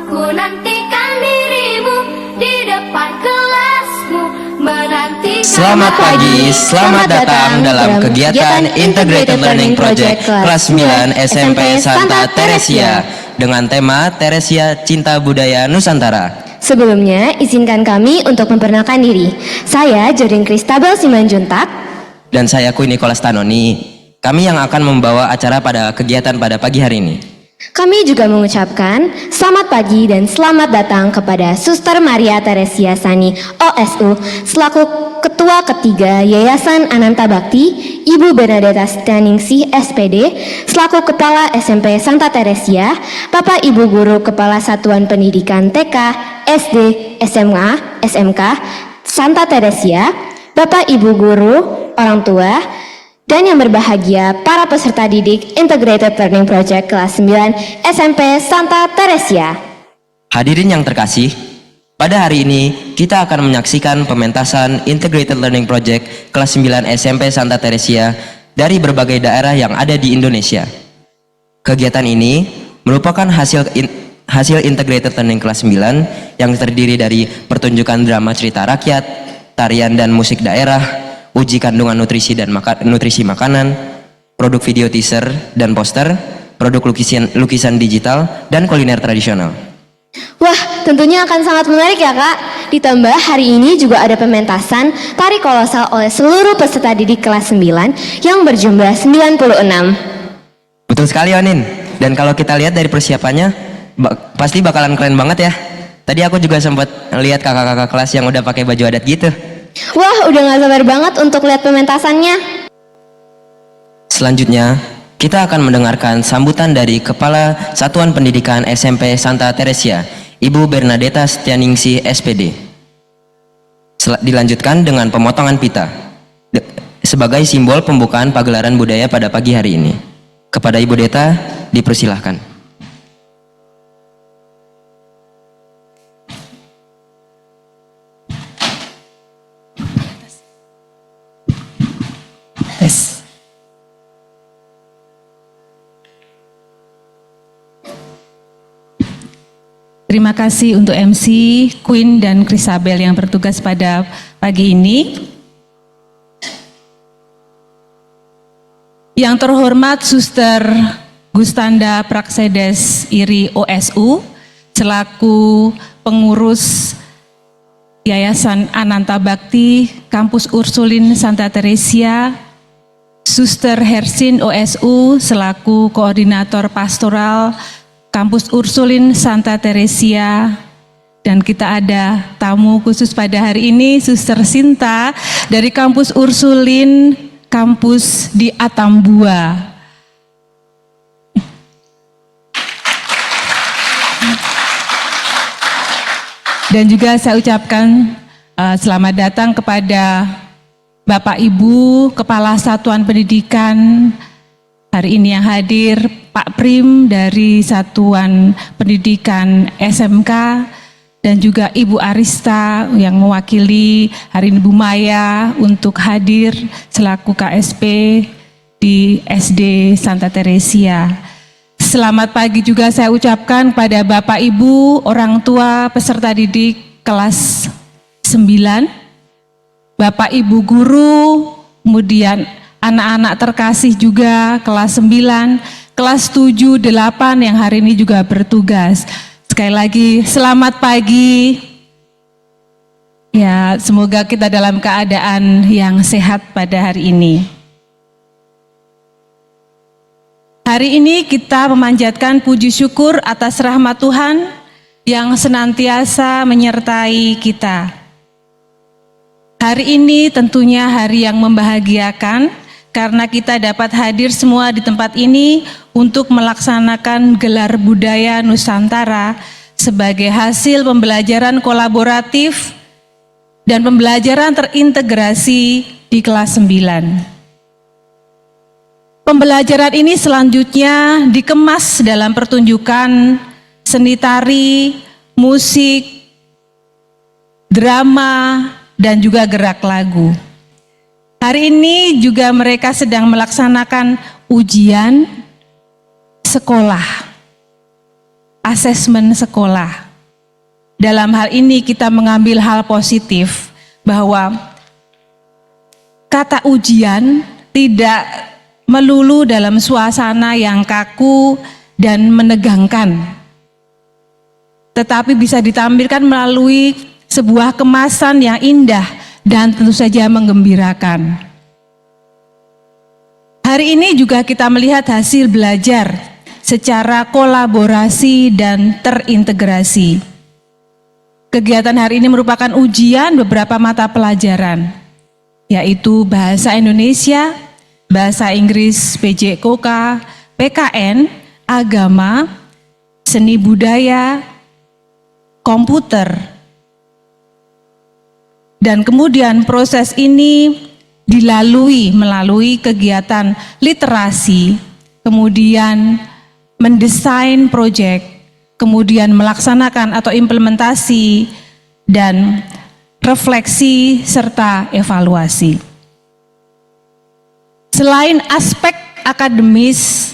Ku nantikan dirimu di depan kelasmu, menantikan. Selamat pagi, selamat datang dalam kegiatan Integrated Learning Project kelas 9 SMP Santa Teresia dengan tema Teresia Cinta Budaya Nusantara. Sebelumnya, izinkan kami untuk memperkenalkan diri. Saya Jodin Kristabel Simanjuntak. Dan saya Kui Nicholas Tanoni. Kami yang akan membawa acara pada kegiatan pada pagi hari ini. Kami juga mengucapkan selamat pagi dan selamat datang kepada Suster Maria Teresia Sani OSU selaku Ketua Ketiga Yayasan Ananta Bakti, Ibu Bernadetta Stianingsih SPD selaku Kepala SMP Santa Teresia, Bapak Ibu Guru Kepala Satuan Pendidikan TK, SD, SMA, SMK Santa Teresia, Bapak Ibu Guru, orang tua, dan yang berbahagia para peserta didik Integrated Learning Project kelas 9 SMP Santa Teresia. Hadirin yang terkasih, pada hari ini kita akan menyaksikan pementasan Integrated Learning Project kelas 9 SMP Santa Teresia dari berbagai daerah yang ada di Indonesia. Kegiatan ini merupakan hasil Integrated Learning kelas 9 yang terdiri dari pertunjukan drama cerita rakyat, tarian dan musik daerah, uji kandungan nutrisi dan nutrisi makanan, produk video teaser dan poster, produk lukisan digital, dan kuliner tradisional. Wah, tentunya akan sangat menarik ya Kak. Ditambah hari ini juga ada pementasan tari kolosal oleh seluruh peserta didik kelas 9 yang berjumlah 96. Betul sekali Onin. Dan kalau kita lihat dari persiapannya, pasti bakalan keren banget ya. Tadi aku juga sempat lihat kakak-kakak kelas yang udah pakai baju adat gitu. Wah, udah gak sabar banget untuk lihat pementasannya. Selanjutnya, kita akan mendengarkan sambutan dari Kepala Satuan Pendidikan SMP Santa Teresia, Ibu Bernadetta Stianingsih SPD. Dilanjutkan dengan pemotongan pita sebagai simbol pembukaan pagelaran budaya pada pagi hari ini. Kepada Ibu Deta, dipersilahkan. Terima kasih untuk MC, Queen dan Krisabel yang bertugas pada pagi ini. Yang terhormat Suster Gustanda Praksedes Iri OSU, selaku pengurus Yayasan Ananta Bakti, Kampus Ursulin Santa Teresia, Suster Hersin OSU, selaku koordinator pastoral Kampus Ursulin Santa Teresia, dan kita ada tamu khusus pada hari ini, Suster Sinta dari Kampus Ursulin, kampus di Atambua. Dan juga saya ucapkan selamat datang kepada Bapak Ibu Kepala Satuan Pendidikan hari ini yang hadir, Pak Prim dari Satuan Pendidikan SMK, dan juga Ibu Arista yang mewakili hari ini Bu Maya untuk hadir selaku KSP di SD Santa Teresia. Selamat pagi juga saya ucapkan pada Bapak Ibu, orang tua peserta didik kelas 9, Bapak Ibu guru, kemudian anak-anak terkasih juga kelas 9, kelas 7, 8 yang hari ini juga bertugas. Sekali lagi selamat pagi. Ya, semoga kita dalam keadaan yang sehat pada hari ini. Hari ini kita memanjatkan puji syukur atas rahmat Tuhan yang senantiasa menyertai kita. Hari ini tentunya hari yang membahagiakan, karena kita dapat hadir semua di tempat ini untuk melaksanakan gelar budaya Nusantara sebagai hasil pembelajaran kolaboratif dan pembelajaran terintegrasi di kelas 9. Pembelajaran ini selanjutnya dikemas dalam pertunjukan seni tari, musik, drama, dan juga gerak lagu. Hari ini juga mereka sedang melaksanakan ujian sekolah asesmen sekolah. Dalam hal ini kita mengambil hal positif bahwa kata ujian tidak melulu dalam suasana yang kaku dan menegangkan, tetapi bisa ditampilkan melalui sebuah kemasan yang indah dan tentu saja menggembirakan. Hari ini juga kita melihat hasil belajar secara kolaborasi dan terintegrasi. Kegiatan hari ini merupakan ujian beberapa mata pelajaran, yaitu Bahasa Indonesia, Bahasa Inggris PJKK, PKN, Agama, Seni Budaya, Komputer. Dan kemudian proses ini dilalui melalui kegiatan literasi, kemudian mendesain proyek, kemudian melaksanakan atau implementasi, dan refleksi serta evaluasi. Selain aspek akademis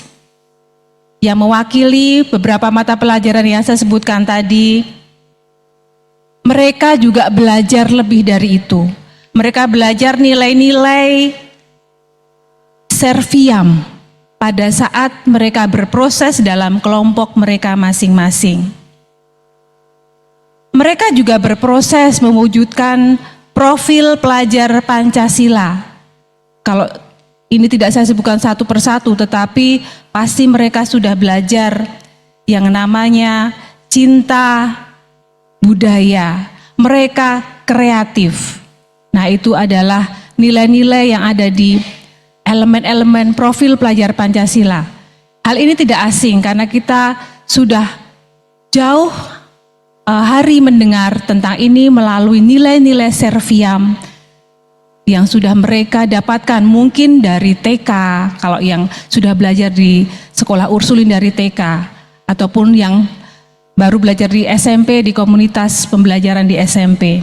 yang mewakili beberapa mata pelajaran yang saya sebutkan tadi, mereka juga belajar lebih dari itu. Mereka belajar nilai-nilai serviam pada saat mereka berproses dalam kelompok mereka masing-masing. Mereka juga berproses mewujudkan profil pelajar Pancasila. Kalau ini tidak saya sebutkan satu persatu, tetapi pasti mereka sudah belajar yang namanya cinta budaya. Mereka kreatif. Nah, itu adalah nilai-nilai yang ada di elemen-elemen profil pelajar Pancasila. Hal ini tidak asing karena kita sudah jauh hari mendengar tentang ini melalui nilai-nilai serviam yang sudah mereka dapatkan mungkin dari TK, kalau yang sudah belajar di sekolah Ursulin dari TK, ataupun yang baru belajar di SMP, di komunitas pembelajaran di SMP.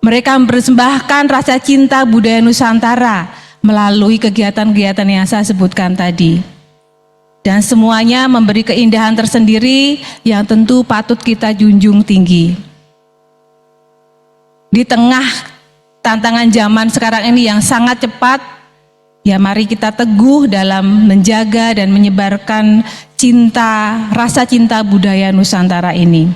Mereka mempersembahkan rasa cinta budaya Nusantara melalui kegiatan-kegiatan yang saya sebutkan tadi. Dan semuanya memberi keindahan tersendiri yang tentu patut kita junjung tinggi. Di tengah tantangan zaman sekarang ini yang sangat cepat, ya mari kita teguh dalam menjaga dan menyebarkan cinta, rasa cinta budaya Nusantara ini.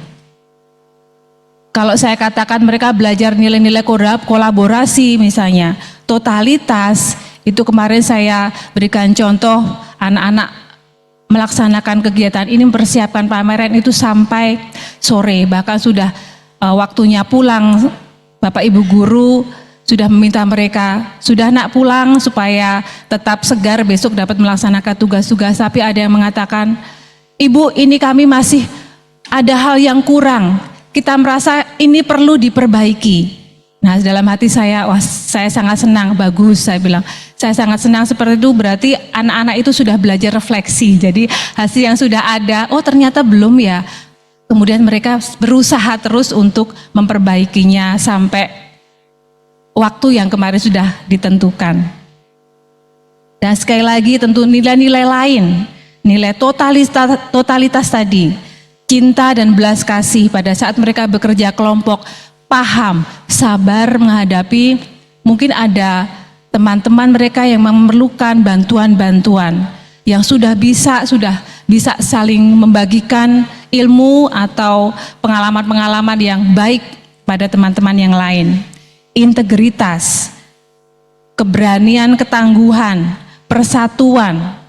Kalau saya katakan mereka belajar nilai-nilai kolaborasi misalnya, totalitas, itu kemarin saya berikan contoh anak-anak melaksanakan kegiatan ini, mempersiapkan pameran itu sampai sore, bahkan sudah waktunya pulang, Bapak Ibu guru sudah meminta mereka, sudah nak pulang supaya tetap segar besok dapat melaksanakan tugas-tugas, tapi ada yang mengatakan, Ibu ini kami masih ada hal yang kurang, kita merasa ini perlu diperbaiki. Nah, dalam hati saya, wah saya sangat senang, bagus saya bilang. Saya sangat senang seperti itu, berarti anak-anak itu sudah belajar refleksi. Jadi hasil yang sudah ada, oh ternyata belum ya. Kemudian mereka berusaha terus untuk memperbaikinya sampai waktu yang kemarin sudah ditentukan. Dan sekali lagi tentu nilai-nilai lain, nilai totalitas tadi. Cinta dan belas kasih pada saat mereka bekerja kelompok, paham, sabar menghadapi mungkin ada teman-teman mereka yang memerlukan bantuan-bantuan, yang sudah bisa saling membagikan ilmu atau pengalaman-pengalaman yang baik pada teman-teman yang lain. Integritas, keberanian, ketangguhan, persatuan,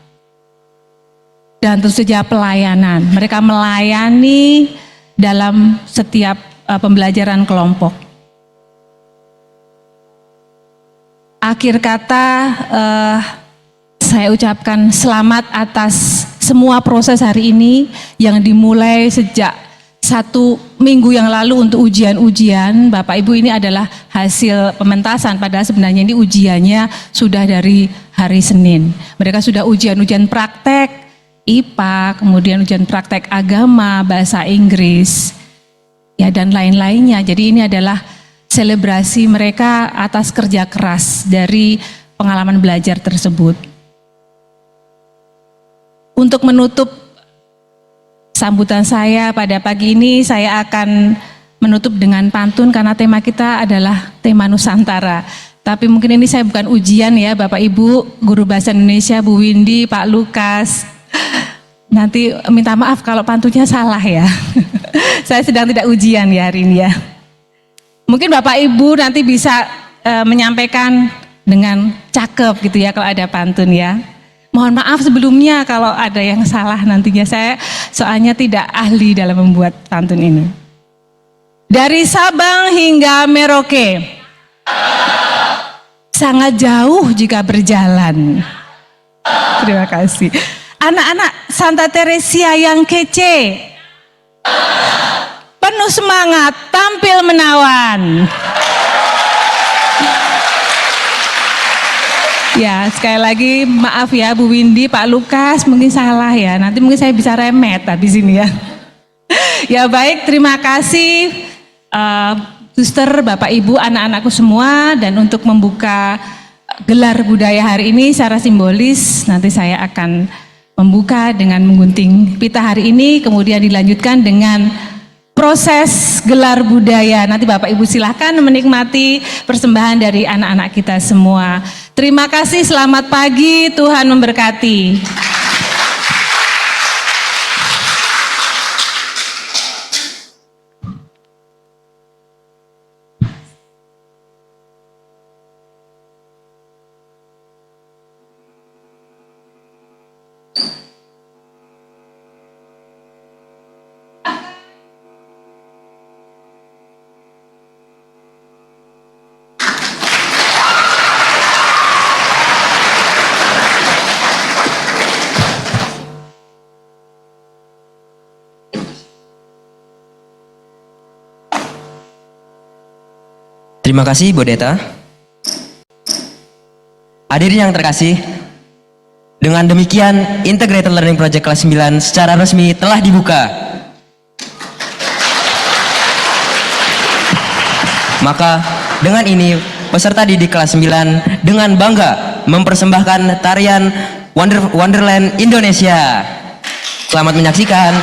dan tentu saja pelayanan. Mereka melayani dalam setiap pembelajaran kelompok. Akhir kata, saya ucapkan selamat atas semua proses hari ini yang dimulai sejak 1 minggu yang lalu untuk ujian-ujian. Bapak Ibu, ini adalah hasil pementasan, padahal sebenarnya ini ujiannya sudah dari hari Senin. Mereka sudah ujian-ujian praktek IPA, kemudian ujian praktek agama, bahasa Inggris, ya dan lain-lainnya. Jadi ini adalah selebrasi mereka atas kerja keras dari pengalaman belajar tersebut. Untuk menutup sambutan saya pada pagi ini. Saya akan menutup dengan pantun karena tema kita adalah tema Nusantara. Tapi mungkin ini saya bukan ujian ya Bapak Ibu, Guru Bahasa Indonesia, Bu Windy, Pak Lukas. Nanti minta maaf kalau pantunnya salah ya. Saya sedang tidak ujian ya hari ini ya. Mungkin Bapak Ibu nanti bisa menyampaikan dengan cakep gitu ya kalau ada pantun ya. Mohon maaf sebelumnya kalau ada yang salah nantinya, saya soalnya tidak ahli dalam membuat pantun ini. Dari Sabang hingga Merauke, sangat jauh jika berjalan. Terima kasih. Anak-anak Santa Teresia yang kece, penuh semangat, tampil menawan. Ya, sekali lagi maaf ya Bu Windy, Pak Lukas, mungkin salah ya. Nanti mungkin saya bisa remet habis ini ya. Ya baik, terima kasih suster, Bapak Ibu, anak-anakku semua. Dan untuk membuka gelar budaya hari ini secara simbolis, nanti saya akan membuka dengan menggunting pita hari ini, kemudian dilanjutkan dengan proses gelar budaya. Nanti Bapak Ibu silahkan menikmati persembahan dari anak-anak kita semua. Terima kasih, selamat pagi, Tuhan memberkati. Terima kasih Bu Deta. Hadirin yang terkasih, dengan demikian Integrated Learning Project kelas 9 secara resmi telah dibuka. Maka dengan ini peserta didik kelas 9 dengan bangga mempersembahkan tarian Wonderland Indonesia. Selamat menyaksikan.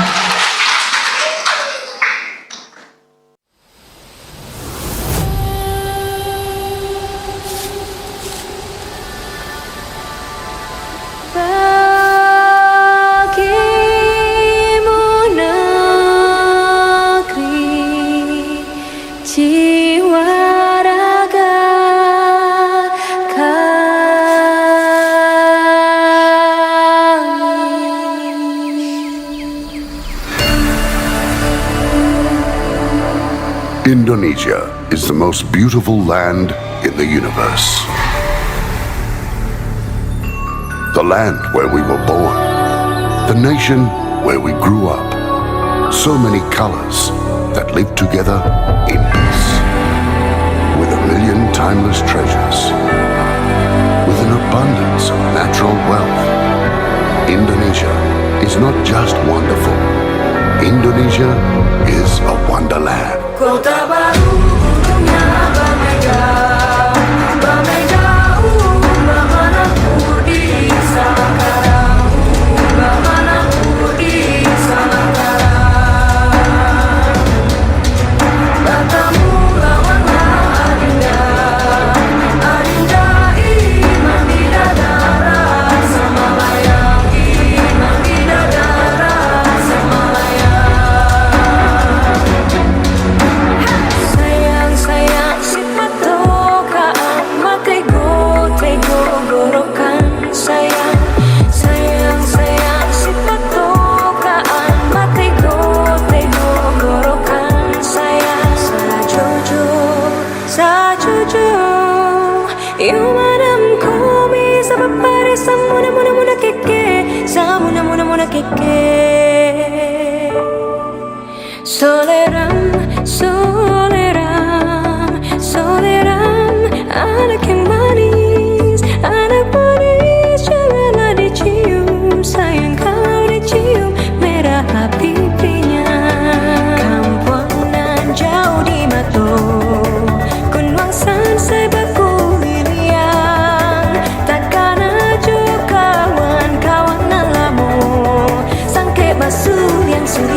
Indonesia is the most beautiful land in the universe. The land where we were born, the nation where we grew up. So many colors that live together in peace, with a million timeless treasures, with an abundance of natural wealth. Indonesia is not just wonderful. Indonesia is a wonderland. Kota baru gunungnya Bamega, Bamega, Bamana di Salakara, Bamana di Salakara. Batamu lawanlah Adinda, Adinda iman di dadara, Samalayang iman di dadara, Samalayang. Sayang, sayang, si patokaan, matego, tego, gorokan. Sayang, sayang, sayang, si patokaan, matego, tego, gorokan. Sayang, sajojo, yumadam komi, sabapare, samuna, muna, muna, keke, samuna, muna, muna, keke. Soleram, soleram, soleram, anak yang manis, janganlah dicium, sayang kalau dicium, merah pipinya. Kampuangan jauh di Mato, Kunwangsan sebaku liliang, takkan aja kawan-kawan nalamu, sangke basuh yang sudah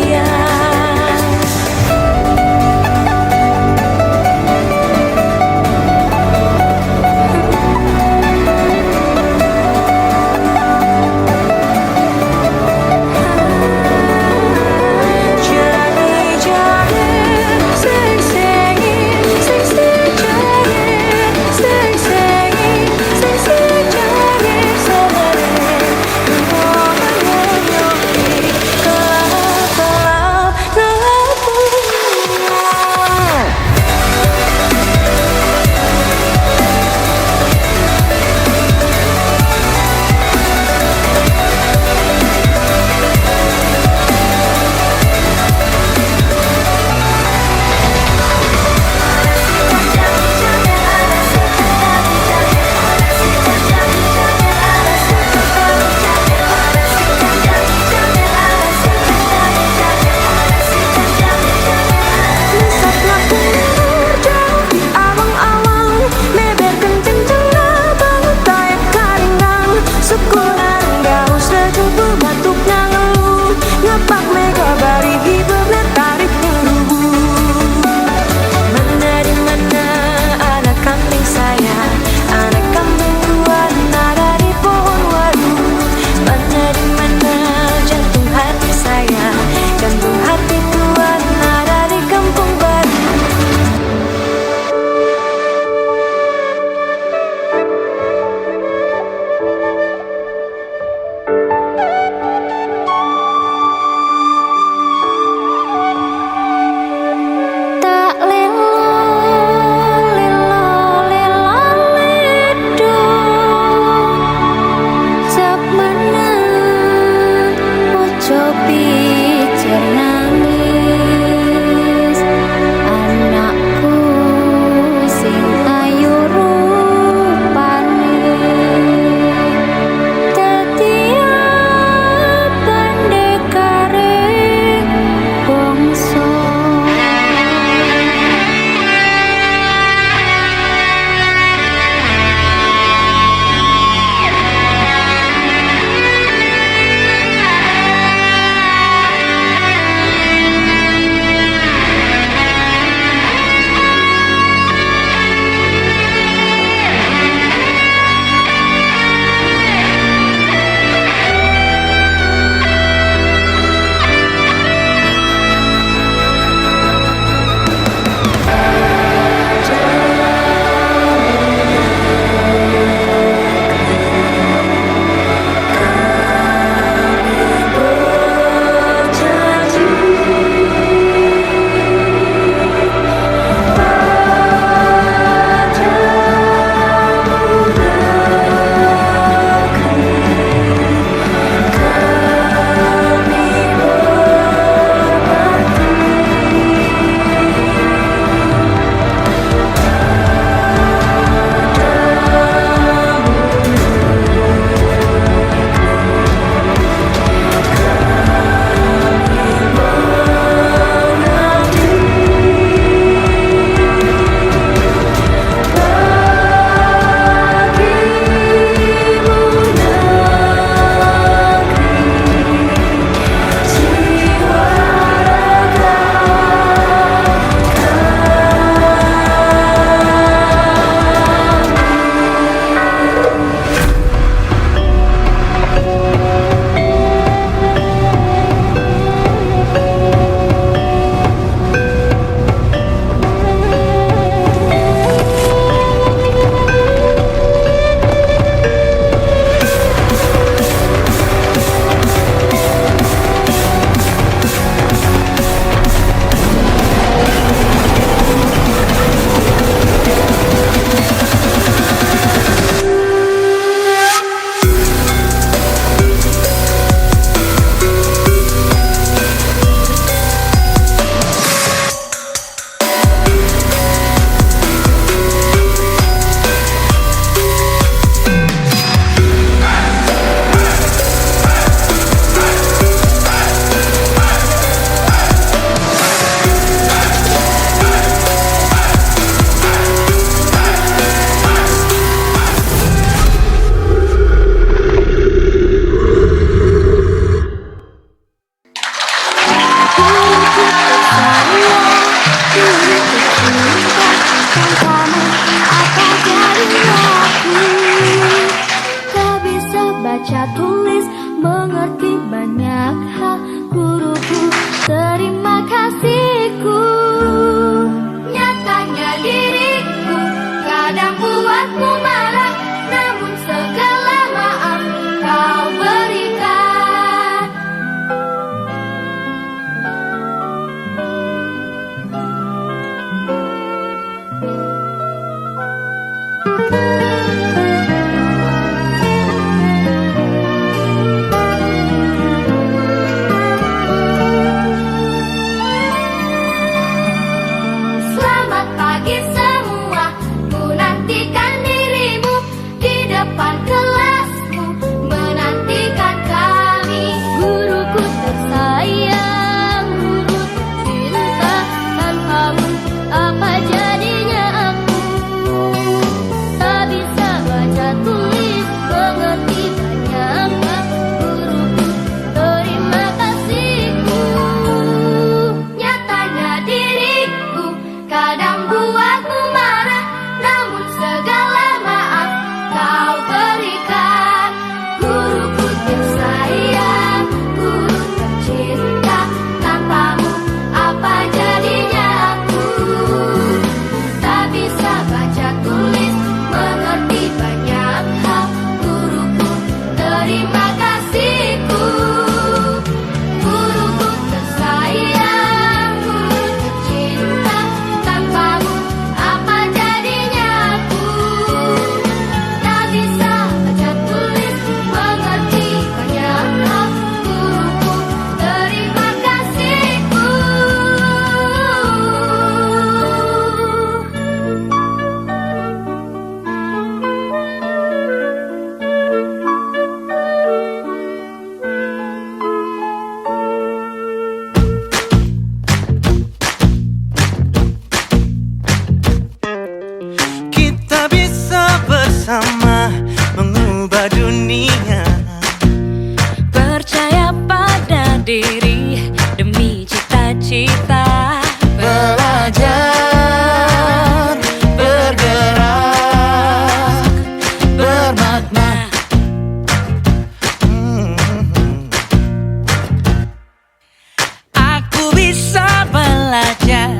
belajar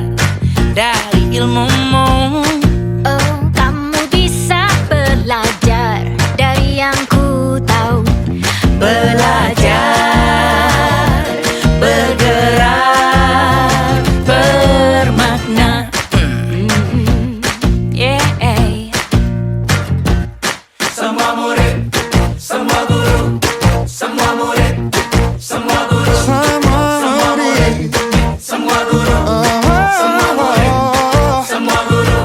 dari ilmumu. Oh, kamu bisa belajar dari yang ku tahu. Belajar, bergerak, bermakna. Yeah. Semua murid, semua guru, semua murid, semua guru, semua murid, semua guru, semua murid, semua guru.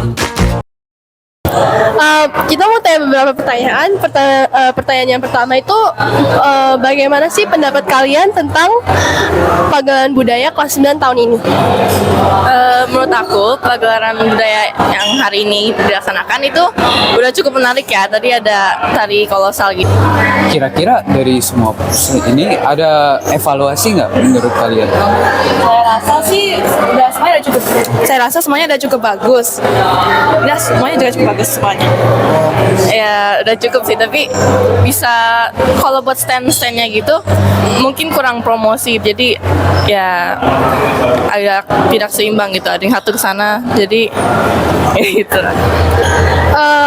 Kita mau tanya beberapa pertanyaan. Pertanyaan yang pertama itu bagaimana sih pendapat kalian tentang pagelaran budaya kelas 9 tahun ini? Menurut aku pagelaran budaya yang hari ini dilaksanakan itu udah cukup menarik ya. Tadi ada tari kolosal gitu. Kira-kira dari semua ini ada evaluasi nggak menurut kalian? Saya rasa semuanya udah cukup bagus. Ya semuanya juga cukup bagus semuanya. Ya udah cukup sih, tapi bisa kalau buat stand-standnya gitu mungkin kurang promosi, jadi ya agak tidak seimbang gitu. Ada yang satu ke sana, jadi ya gitu.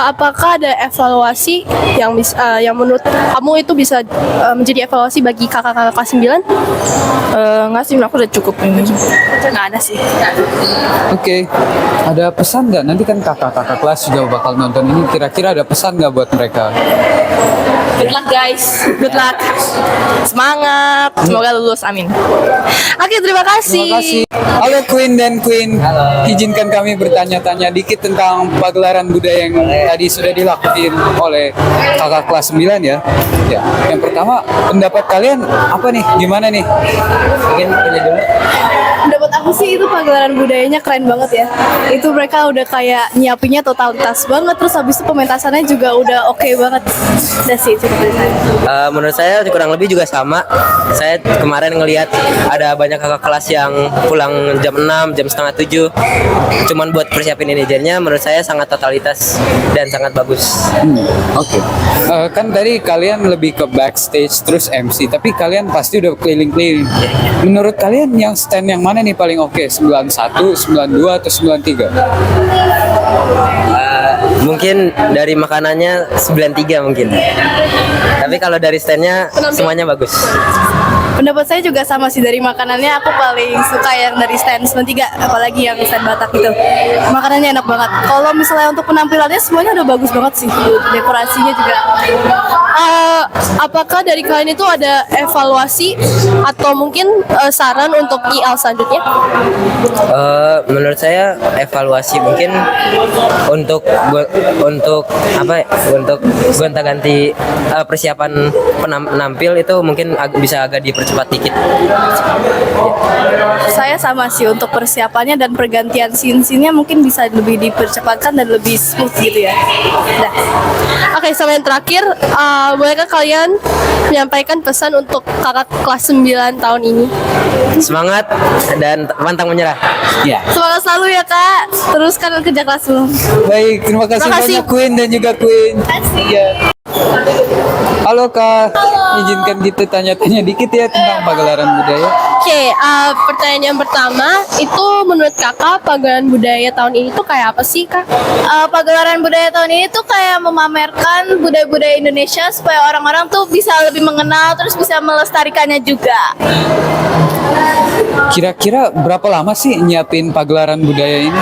Apakah ada evaluasi yang menurut kamu itu bisa menjadi evaluasi bagi kakak-kakak kelas 9? Nggak sih, aku udah cukup ini. Nggak ada sih. Oke, ada pesan nggak? Nanti kan kakak-kakak kelas juga bakal nonton ini. Kira-kira ada pesan nggak buat mereka? Good luck guys, good luck. Semangat, semoga lulus, amin. Oke, terima kasih. Terima kasih. Halo Queen dan Queen. Izinkan kami bertanya-tanya dikit tentang pagelaran budaya yang tadi sudah dilakukan oleh kakak kelas 9 ya. Ya. Yang pertama, pendapat kalian apa nih? Gimana nih? Mungkin pilih dulu. Menurut aku sih itu pagelaran budayanya keren banget ya. Itu mereka udah kayak nyiapinnya totalitas banget. Terus habis itu pementasannya juga udah oke banget. Udah sih cukup dari saya. Menurut saya kurang lebih juga sama. Saya kemarin ngelihat ada banyak kakak kelas yang pulang jam 6, jam setengah 7 cuman buat persiapin ini. Jadinya menurut saya sangat totalitas dan sangat bagus. Oke. Kan tadi kalian lebih ke backstage terus MC, tapi kalian pasti udah keliling-keliling. Menurut kalian yang stand yang mana nih paling oke? 91, 92 atau 93? Mungkin dari makanannya 93 mungkin. Tapi kalau dari standnya semuanya bagus. Pendapat saya juga sama sih, dari makanannya aku paling suka yang dari stand 93, apalagi yang stand Batak itu. Makanannya enak banget. Kalau misalnya untuk penampilannya semuanya udah bagus banget sih. Dekorasinya juga. Apakah dari kalian itu ada evaluasi atau mungkin saran untuk IAL selanjutnya? Menurut saya evaluasi mungkin untuk apa ya, untuk gonta-ganti persiapan penampil itu mungkin bisa agak dipercepat dikit. Saya sama sih, untuk persiapannya dan pergantian scene-nya mungkin bisa lebih dipercepatkan dan lebih smooth gitu ya. Nah. Oke, sama yang terakhir, bolehkah kalian menyampaikan pesan untuk kakak kelas 9 tahun ini? Semangat dan pantang menyerah. Ya. Semangat selalu ya kak, teruskan kerja kelasmu. Baik, terima kasih banyak Queen dan juga Queen. Iya. Halo Kak, izinkan kita tanya-tanya dikit ya tentang pagelaran budaya. Oke, pertanyaan yang pertama itu menurut kakak pagelaran budaya tahun ini tuh kayak apa sih kak? Pagelaran budaya tahun ini tuh kayak memamerkan budaya-budaya Indonesia supaya orang-orang tuh bisa lebih mengenal, terus bisa melestarikannya juga. Kira-kira berapa lama sih nyiapin pagelaran budaya ini?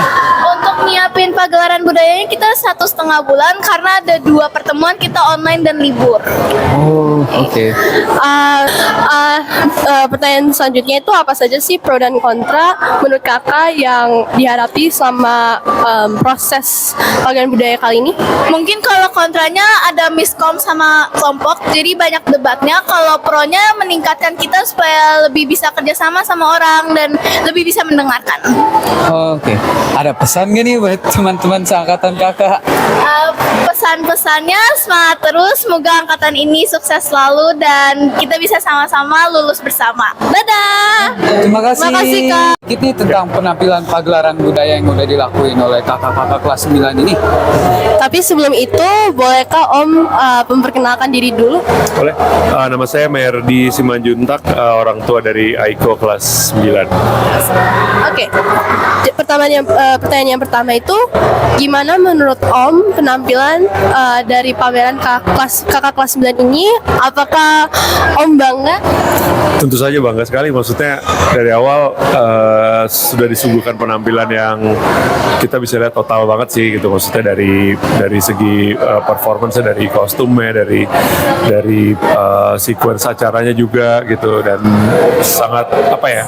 Untuk nyiapin pagelaran budayanya kita 1,5 bulan karena ada 2 pertemuan kita online dan libur. Oh, oke. Pertanyaan selanjutnya itu apa saja sih pro dan kontra menurut kakak yang dihadapi selama proses pagelaran budaya kali ini? Mungkin kalau kontranya ada miskom sama kelompok, jadi banyak debatnya. Kalau pronya meningkatkan kita supaya lebih bisa kerjasama sama orang dan lebih bisa mendengarkan. Oke. Ada pesan nggak nih buat teman-teman seangkatan kakak? Pesan-pesannya semangat terus, semoga angkatan ini sukses selalu dan kita bisa sama-sama lulus bersama. Dadah. Terima kasih. Terima kasih, Kak. Ini tentang penampilan pagelaran budaya yang udah dilakuin oleh kakak-kakak kelas 9 ini. Tapi sebelum itu, bolehkah Om memperkenalkan diri dulu? Boleh. Nama saya Merdi Simanjuntak, orang tua dari Aiko kelas 9. Oke. Pertanyaan yang pertama itu, gimana menurut Om penampilan dari pameran kakak kelas 9 ini? Apakah Om bangga? Tentu saja bangga sekali, maksudnya dari awal sudah disuguhkan penampilan yang kita bisa lihat total banget sih gitu, maksudnya dari segi performance, dari kostumnya, dari sequence acaranya juga gitu, dan sangat apa ya,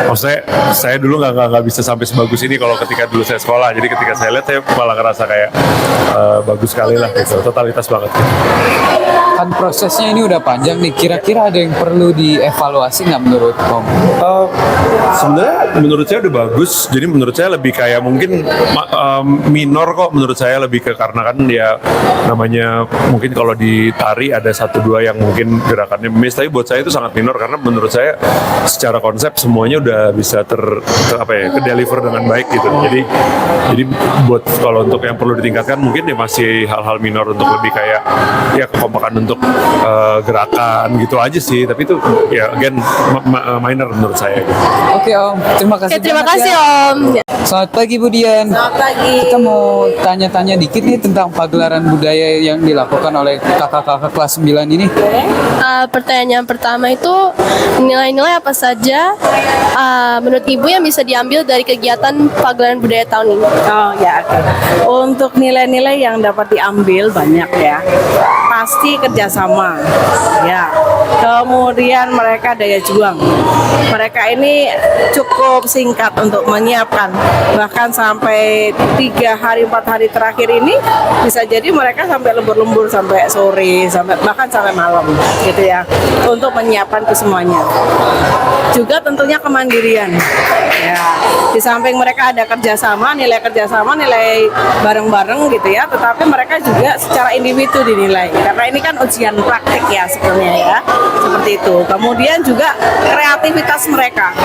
maksudnya saya dulu nggak bisa sampai sebagus ini kalau ketika dulu saya sekolah, jadi ketika saya lihat saya malah ngerasa kayak bagus sekali lah gitu, totalitas banget gitu. Kan prosesnya ini udah panjang nih, kira-kira ada yang perlu dievaluasi nggak menurut Om? Sebenarnya menurut saya udah bagus, jadi menurut saya lebih kayak mungkin minor kok, menurut saya lebih ke karena kan dia namanya mungkin kalau di tari ada 1-2 yang mungkin gerakannya miss, tapi buat saya itu sangat minor karena menurut saya secara konsep semuanya udah bisa ke deliver dengan baik gitu. Jadi buat kalau untuk yang perlu ditingkatkan mungkin ya masih hal-hal minor untuk lebih kayak ya kekompakan untuk gerakan gitu aja sih, tapi itu ya again minor menurut saya gitu. Oke Om, terima kasih. Terima banyak kasih ya. Om. Selamat pagi Bu Dian. Selamat pagi. Kita mau tanya-tanya dikit nih tentang pagelaran budaya yang dilakukan oleh kakak-kakak kelas 9 ini. Pertanyaan pertama itu, nilai-nilai apa saja menurut Ibu yang bisa diambil dari kegiatan pagelaran budaya tahun ini? Oh ya, oke. Untuk nilai-nilai yang dapat diambil banyak ya. Pasti kerjasama, ya. Kemudian mereka daya juang. Mereka ini cukup singkat untuk menyiapkan. Bahkan sampai 3 hari 4 hari terakhir ini bisa jadi mereka sampai lembur-lembur sampai sore, bahkan sampai malam, gitu ya. Untuk menyiapkan ke semuanya. Juga tentunya kemandirian. Ya, di samping mereka ada kerjasama, nilai bareng-bareng gitu ya, tetapi mereka juga secara individu dinilai karena ini kan ujian praktik ya sebenarnya ya, seperti itu. Kemudian juga kreativitas mereka,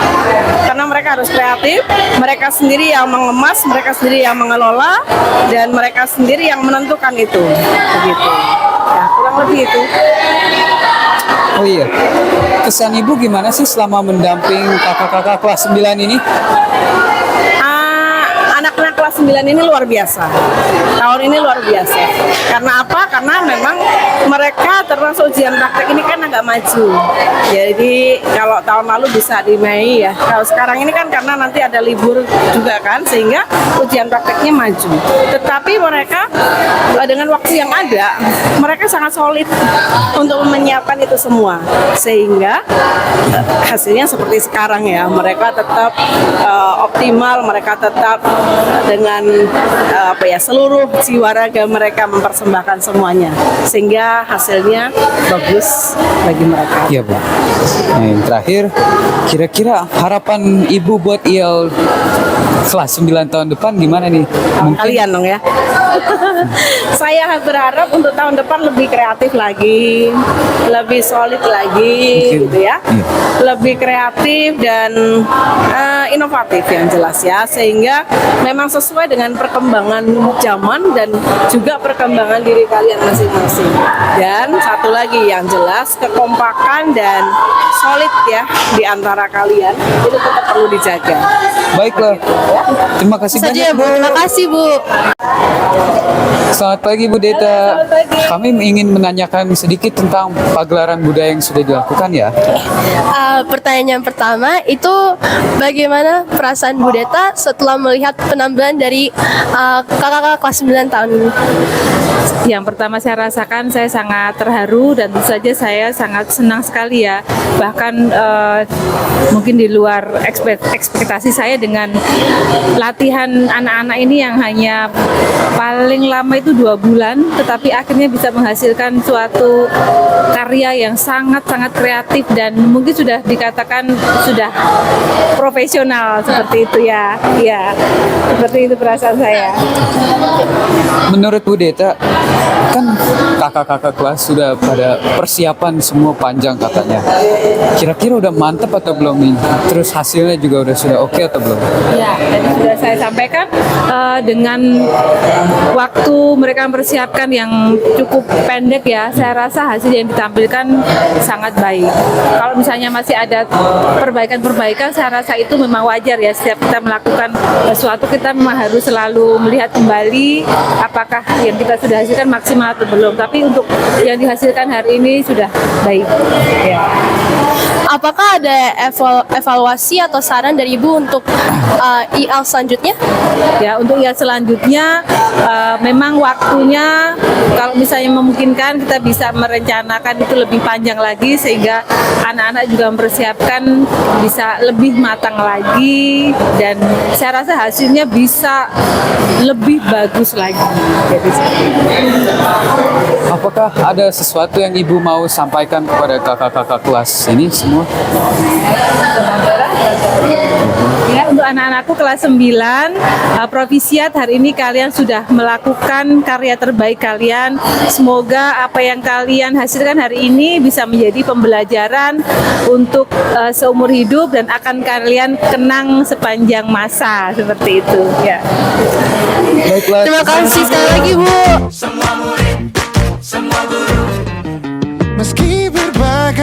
karena mereka harus kreatif, mereka sendiri yang mengemas, mereka sendiri yang mengelola, dan mereka sendiri yang menentukan itu, begitu. Ya, kurang lebih itu. Oh iya, kesan Ibu gimana sih selama mendamping kakak-kakak kelas 9 ini? Anak-anak kelas 9 ini luar biasa. Tahun ini luar biasa. Karena apa? Karena memang mereka termasuk ujian praktek ini kan agak maju. Jadi kalau tahun lalu bisa di Mei ya. Kalau sekarang ini kan karena nanti ada libur juga kan, sehingga ujian prakteknya maju. Tetapi mereka dengan waktu yang ada, mereka sangat solid untuk menyiapkan itu semua. Sehingga hasilnya seperti sekarang ya. Mereka tetap optimal, mereka tetap dengan seluruh jiwa raga mereka mempersembahkan semuanya, sehingga hasilnya bagus bagi mereka. Iya Bu. Nah yang terakhir, kira-kira harapan Ibu buat IEL kelas 9 tahun depan gimana nih? Kalian dong ya. Saya berharap untuk tahun depan lebih kreatif lagi, lebih solid lagi, gitu ya. Lebih kreatif dan inovatif yang jelas ya, sehingga memang sesuai dengan perkembangan zaman dan juga perkembangan diri kalian masing-masing. Dan satu lagi yang jelas, kekompakan dan solid ya di antara kalian itu tetap perlu dijaga. Baiklah. Terima kasih banyak Bu. Terima kasih Bu. Selamat pagi Bu Deta. Kami ingin menanyakan sedikit tentang pagelaran budaya yang sudah dilakukan ya. Pertanyaan pertama itu, bagaimana perasaan Bu Deta setelah melihat penampilan dari kakak-kakak kelas 9 tahun ini? Yang pertama saya rasakan, saya sangat terharu dan tentu saja saya sangat senang sekali ya. Bahkan mungkin di luar ekspektasi saya dengan latihan anak-anak ini yang hanya paling lama itu 2 bulan, tetapi akhirnya bisa menghasilkan suatu karya yang sangat-sangat kreatif dan mungkin sudah dikatakan sudah profesional emosional seperti itu ya. Iya, seperti itu perasaan saya. Menurut Bu Deta, kan kakak-kakak kelas sudah pada persiapan semua panjang katanya. Kira-kira udah mantep atau belum nih? Terus hasilnya juga sudah oke atau belum? Ya, tadi sudah saya sampaikan dengan waktu mereka mempersiapkan yang cukup pendek ya, saya rasa hasil yang ditampilkan sangat baik. Kalau misalnya masih ada perbaikan-perbaikan, saya rasa itu memang wajar ya. Setiap kita melakukan sesuatu, kita memang harus selalu melihat kembali apakah yang kita sudah hasilkan maksimal atau belum. Tapi untuk yang dihasilkan hari ini sudah baik. Ya. Apakah ada evaluasi atau saran dari Ibu untuk IAL selanjutnya? Ya, untuk yang selanjutnya memang waktunya kalau misalnya memungkinkan kita bisa merencanakan itu lebih panjang lagi sehingga anak-anak juga mempersiapkan bisa lebih matang lagi dan saya rasa hasilnya bisa lebih bagus lagi. Jadi, Apakah ada sesuatu yang Ibu mau sampaikan kepada kakak-kakak kelas ini semua? ya, untuk anak-anakku kelas 9 Provisiat, hari ini kalian sudah melakukan karya terbaik kalian. Semoga apa yang kalian hasilkan hari ini bisa menjadi pembelajaran untuk seumur hidup dan akan kalian kenang sepanjang masa seperti itu ya. Baiklah. Terima kasih sekali lagi Bu. Semua murid, semua guru, meski berbagai